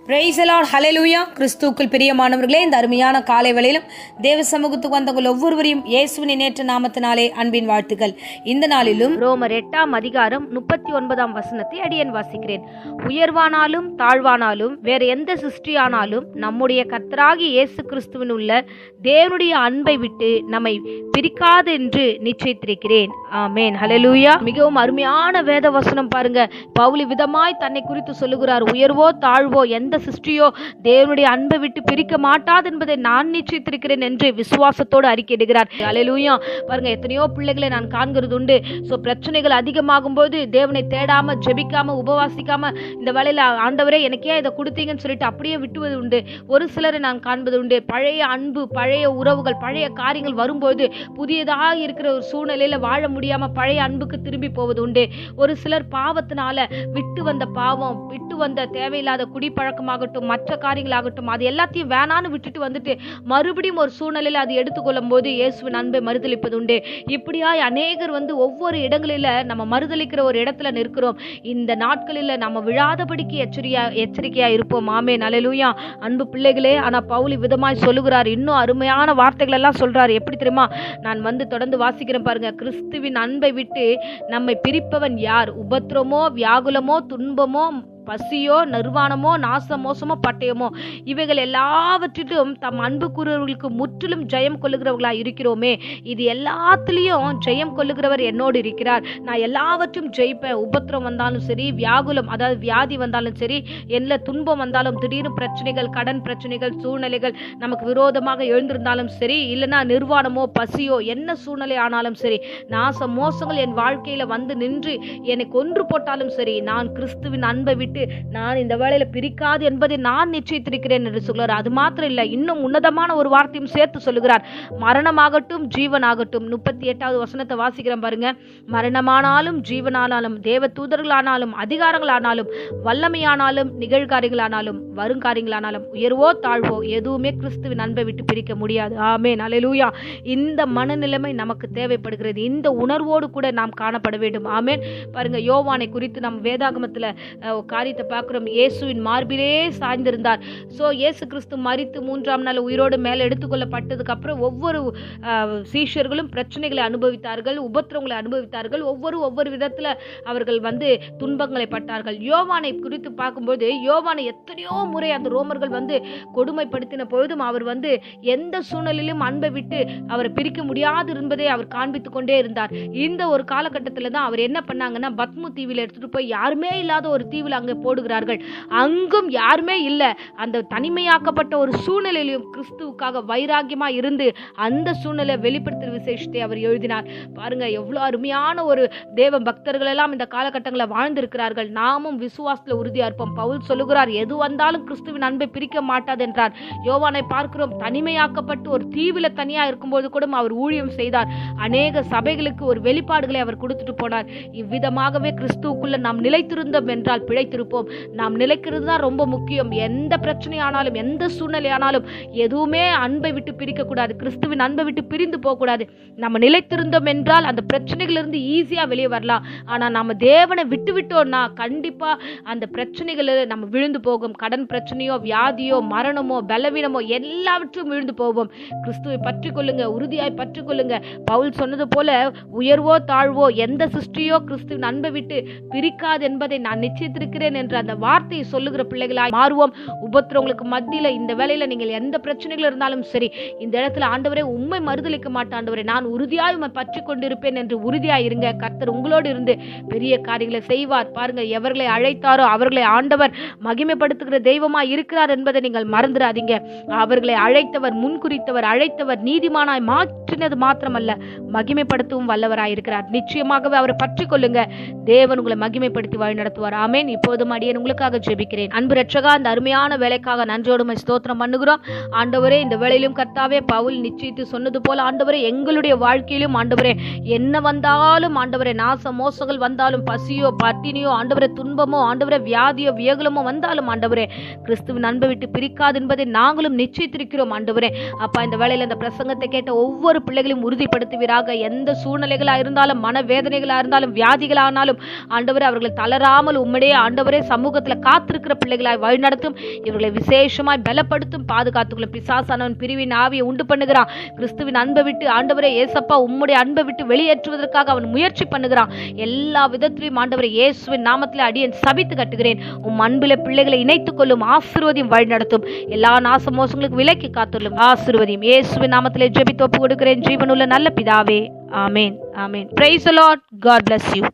Praise the Lord, ஹல்லேலூயா. கிறிஸ்துவுக்குள் பிரியமானவர்களே, இந்த அருமையான காலை வேளையிலும் தேவ சமூகத்துக்கு வந்தவங்கள் ஒவ்வொருவரையும் இயேசுவின் நேற்ற நாமத்தினாலே அன்பின் வாழ்த்துக்கள். இந்த நாளிலும் ரோமர் 8:39 அடியேன் வாசிக்கிறேன். உயர்வானாலும் தாழ்வானாலும் வேற எந்த சிருஷ்டியானாலும் நம்முடைய கர்த்தராகிய இயேசு கிறிஸ்துவின் உள்ள தேவனுடைய அன்பை விட்டு நம்மை பிரிக்காது என்று நிச்சயித்திருக்கிறேன். ஆமென், ஹல்லேலூயா. மிகவும் அருமையான வேத வசனம் பாருங்க. பவுல் விதமாய் தன்னை குறித்து சொல்லுகிறார். உயர்வோ தாழ்வோ எந்த சிருஷ்டியோ தேவனுடைய அன்பை விட்டு பிரிக்க மாட்டாது என்பதை நான் நிச்சயித்திருக்கிறேன் என்று விசுவாசத்தோடு அறிக்கையிடுகிறார். ஹல்லேலூயா. பாருங்க, எத்தனையோ பிள்ளைகளை நான் காண்கிறது உண்டு. பிரச்சனைகள் அதிகமாகும் போது தேவனை தேடாம, ஜெபிக்காம, உபவாசிக்காம, இந்த வேளையில ஆண்டவரே எனக்கே இதை கொடுத்தீங்கன்னு சொல்லிட்டு அப்படியே விட்டுவது உண்டு. ஒரு சிலரை நான் காண்பது உண்டு. பழைய அன்பு, பழைய உறவுகள், பழைய காரியங்கள் வரும்போது புதியதாக இருக்கிற ஒரு சூழ்நிலையில வாழ முடியாம பழைய அன்புக்கு திரும்பி போவது உண்டு. ஒரு சிலர் பாவத்தினால விட்டு வந்த பாவம், விட்டு வந்த தேவையில்லாத குடிப்பழக்கமாகட்டும், மற்ற காரியங்களாகட்டும், அது எல்லாத்தையும் வேணான்னு விட்டுட்டு வந்துட்டு மறுபடியும் ஒரு சூழ்நிலையில அது எடுத்துக்கொள்ளும் போது இயேசுவின் அன்பை மறுதலிப்பது உண்டு. இப்படியாய் அநேகர் ஒவ்வொரு இடங்களில நம்ம மறுதலிக்கிற ஒரு இடத்துல நிற்கிறோம். இந்த நாட்களில நம்ம விழாதபடிக்கு எச்சரிக்கையா இருப்போம். ஆமென், ஹல்லேலூயா. அன்பு பிள்ளைகளே, ஆனா பவுல் விதமாய் சொல்லுகிறார். இன்னும் அருமையான வார்த்தைகள் எல்லாம் சொல்றாரு. எப்படி தெரியுமா? நான் தொடர்ந்து வாசிக்கிறேன் பாருங்க. கிறிஸ்துவின் அன்பை விட்டு நம்மை பிரிப்பவன் யார்? உபத்திரமோ, வியாகுலமோ, துன்பமோ, பசியோ, நிர்வாணமோ, நாச மோசமோ, பட்டயமோ, இவைகள் எல்லாவற்றிலும் தம் அன்பு கூறுவர்களுக்கு முற்றிலும் ஜெயம் கொள்ளுகிறவர்களா இருக்கிறோமே. இது எல்லாத்திலையும் ஜெயம் கொள்ளுகிறவர் என்னோடு இருக்கிறார். நான் எல்லாவற்றும் ஜெயிப்பேன். உபத்திரம் வந்தாலும் சரி, வியாகுலம் அதாவது வியாதி வந்தாலும் சரி, என்ன துன்பம் வந்தாலும், திடீர்னு பிரச்சனைகள், கடன் பிரச்சனைகள், சூழ்நிலைகள் நமக்கு விரோதமாக எழுந்திருந்தாலும் சரி, இல்லைன்னா நிர்வாணமோ, பசியோ, என்ன சூழ்நிலை ஆனாலும் சரி, நாச மோசங்கள் என் வாழ்க்கையில நின்று என்னை கொன்று போட்டாலும் சரி, நான் கிறிஸ்துவின் அன்பை விட்டு நான் இந்த வேளையில பிரிக்காது என்பதை நான் நிச்சயித்திருக்கிறேன் என்று சொல்கிறார். அது மாத்திரம் இல்ல, இன்னும் உன்னதமான ஒரு வார்த்தையும் சேர்த்து சொல்லுகிறார். மரணமாகட்டும் ஜீவனாகட்டும். 38வது வசனத்தை வாசிக்கிறேன் பாருங்க. மரணமானாலும் ஜீவனானாலும், தேவ தூதர்களானாலும், அதிகாரங்களானாலும், வல்லமையானாலும், நிகழ்காரியங்களானாலும், வருங்காரியங்களானாலும், உயர்வோ தாழ்வோ எதுவுமே கிறிஸ்துவின் அன்பை விட்டு பிரிக்க முடியாது. ஆமென், ஹல்லேலூயா. இந்த மனநிலைமை நமக்கு தேவைப்படுகிறது. இந்த உணர்வோடு கூட நாம் காணப்பட வேண்டும். ஆமென். பாருங்க, யோவானை குறித்து நம் வேதாகமத்துல காரியத்தை பார்க்கிறோம். இயேசுவின் மார்பிலே சாய்ந்திருந்தார். இயேசு கிறிஸ்து மரித்து 3ஆம் நாள் உயிரோடு மேலே எடுத்துக்கொள்ளப்பட்டதுக்கு அப்புறம் ஒவ்வொரு சீஷர்களும் பிரச்சனைகளை அனுபவித்தார்கள், உபத்திரங்களை அனுபவித்தார்கள். ஒவ்வொரு விதத்துல அவர்கள் துன்பங்களை பட்டார்கள். யோவானை குறித்து பார்க்கும்போது, யோவானை எத்தனையோ முறை அந்த ரோமர்கள் கொடுமைப்படுத்தின பொழுதும் அவர் எந்த சூழ்நிலையிலும் அன்பை விட்டு அவரை பிரிக்க முடியாது என்பதை அவர் காண்பித்துக் கொண்டே இருந்தார். இந்த ஒரு காலகட்டத்தில் தான் அவர் என்ன பண்ணாங்கன்னா, பத்மு தீவில் எடுத்துட்டு போய் யாருமே இல்லாத ஒரு தீவில் அங்கே போடுகிறார்கள். அங்கும் யாருமே இல்லை. அந்த தனிமையாக்கப்பட்ட ஒரு சூழ்நிலையிலும் கிறிஸ்துவுக்காக வைராக்கியமா இருந்து அந்த சூழ்நிலை வெளிப்படுத்தும் விசேஷத்தை அவர் எழுதினார். பாருங்க, எவ்வளவு அருமையான ஒரு தேவ பக்தர்கள் எல்லாம் இந்த காலகட்டங்களில் வாழ்ந்திருக்கிறார்கள். நாமும் விசுவாசத்துல உறுதியா இருப்போம். பவுல் சொல்லுகிறார், எது வந்தாலும் கிறிஸ்துவின் அன்பை பிரிக்க மாட்டாது என்றார். யோவானை பார்க்கிறோம், தனிமையாக்கப்பட்டு ஒரு தீவில தனியா இருக்கும்போது கூட அவர் ஊழியம் செய்தார். அநேக சபைகளுக்கு ஒரு வெளிப்பாடுகளை அவர் கொடுத்துட்டு போனார். இவ்விதமாகவே கிறிஸ்துவுக்குள்ள நாம் நிலைத்திருந்தோம் என்றால் பிழைத்திருப்போம். நாம் நிலைக்கிறது தான் ரொம்ப முக்கியம். எந்த பிரச்சனை ஆனாலும், எந்த சூழ்நிலை ஆனாலும் எதுவுமே அன்பை விட்டு பிரிக்க கூடாது. கிறிஸ்துவின் அன்பை விட்டு பிரிந்து போக கூடாது. நம்ம நிலைத்திருந்தோம் என்றால் அந்த பிரச்சனைகள் இருந்து ஈஸியா வெளியே வரலாம். ஆனா நம்ம தேவனை விட்டு விட்டோம்னா கண்டிப்பா அந்த பிரச்சனைகள் நம்ம விழுந்து போகும். கடன் பிரச்சனையோ, வியாதியோ, மரணமோ, பலவீனமோ எல்லாவற்றும் விழுந்து போவோம். கிறிஸ்துவை பற்றி கொள்ளுங்க, உறுதியாய் பற்றி கொள்ளுங்க. பவுல் சொன்னது போல, உயர்வோ தாழ்வோ எந்த சிருஷ்டியோ கிறிஸ்துவின் அன்பை விட்டு பிரிக்காது என்பதை நான் நிச்சயித்திருக்கிறேன் என்ற அந்த வார்த்தையை சொல்லுகிற பிள்ளைகளாய் மாறுவோம். உபத்திரங்களுக்கு மத்தியில இந்த வேளையில நீங்கள் எந்த பிரச்சனைகள் இருந்தாலும் சரி, இந்த இடத்துல ஆண்டவரே உம்மை மறுதலிக்க மாட்டேன் ஆண்டவரே, நான் உறுதியாய் உம்மை பற்றி கொண்டிருப்பேன் என்று உறுதியாய் இருங்க. கர்த்தர் உங்களோடு இருந்து பெரிய காரியங்களை செய்வார். பாருங்க, எவர்களை அழைத்தாரோ அவர்களை ஆண்டவர் மகிமைப்படுத்துகிற தெய்வமா இருக்கிறார் என்பதை நீங்கள் மறந்துடாதீங்க. அவர்களை அழைத்தவர், முன்குறித்தவர், அழைத்தவர், நீதிமானாய் மாற்றினது மாத்திரமல்ல, மகிமைப்படுத்தவும் வல்லவராய் இருக்கிறார். நிச்சயமாகவே அவரை பற்றி கொள்ளுங்க. தேவன் உங்களை மகிமைப்படுத்தி வழி நடத்துவார். ஆமென். இப்போதும் அடியேன் உங்களுக்காக ஜெபிக்கிறேன். அன்பு ரட்சகா, இந்த அருமையான வேலைக்காக நன்றியோடு ஸ்தோத்திரம் பண்ணுகிறோம். ஆண்டவரே, இந்த வேளையிலும் கர்த்தாவே பவுல் நிச்சயித்து சொன்னது போல ஆண்டவரே, எங்களுடைய வாழ்க்கையிலும் ஆண்டவரே என்ன வந்தாலும் ஆண்டவரே, நாச மோசங்கள் வந்தாலும், பசியோ, பட்டினியோ, ஆண்டவரே துன்பமோ, ஆண்டவரே வியாதியோ, வியகுலமோ வந்தாலும் ஆண்டவரே கிறிஸ்துவின் அன்பை விட்டு பிரிக்காது என்பதை நாங்களும் நிச்சயித்திருக்கிறோம். ஆண்டவரே அப்பா, இந்த வேளையில இந்த பிரசங்கத்தை கேட்ட ஒவ்வொரு பிள்ளைகளையும் உறுதிப்படுத்துவீராக. எந்த சூழ்நிலைகளா இருந்தாலும், மனவேதனைகளா இருந்தாலும், வியாதிகளானாலும் ஆண்டவரே அவர்கள் தளராமல் உம்முடைய ஆண்டவரே ஆண்டவரே சமூகத்தில் காத்திருக்கிற பிள்ளைகளாய் வழிநடத்தும். இவர்களை விசேஷமாய் பலப்படுத்தும், பாதுகாத்துக்குள்ள. பிசாசானவன் பிரிவின் ஆவியை உண்டு பண்ணுகிறான். கிறிஸ்துவின் அன்பை விட்டு ஆண்டவரே ஏசப்பா உம்முடைய அன்பை விட்டு வெளியேற்றுவதற்காக அவன் முயற்சி பண்ணுகிறான். எல்லா விதத்திலையும் ஆண்டவரே இயேசுவின் நாமத்தில் அடியேன் சபித்து கட்டுகிறேன். உம் அன்பில பிள்ளைகளை இணைத்துக் கொள்ளும், ஆசீர்வதியும், வழிநடத்தும். எல்லா நாசமோசங்களுக்கு விலக்கி காத்துள்ளும், ஆசீர்வதியும். இயேசுவின் நாமத்திலே ஜெபித்து ஒப்பு கொடுக்கிறேன் ஜீவனுள்ள நல்ல பிதாவே. ஆமேன், ஆமேன். Praise the Lord. God bless you.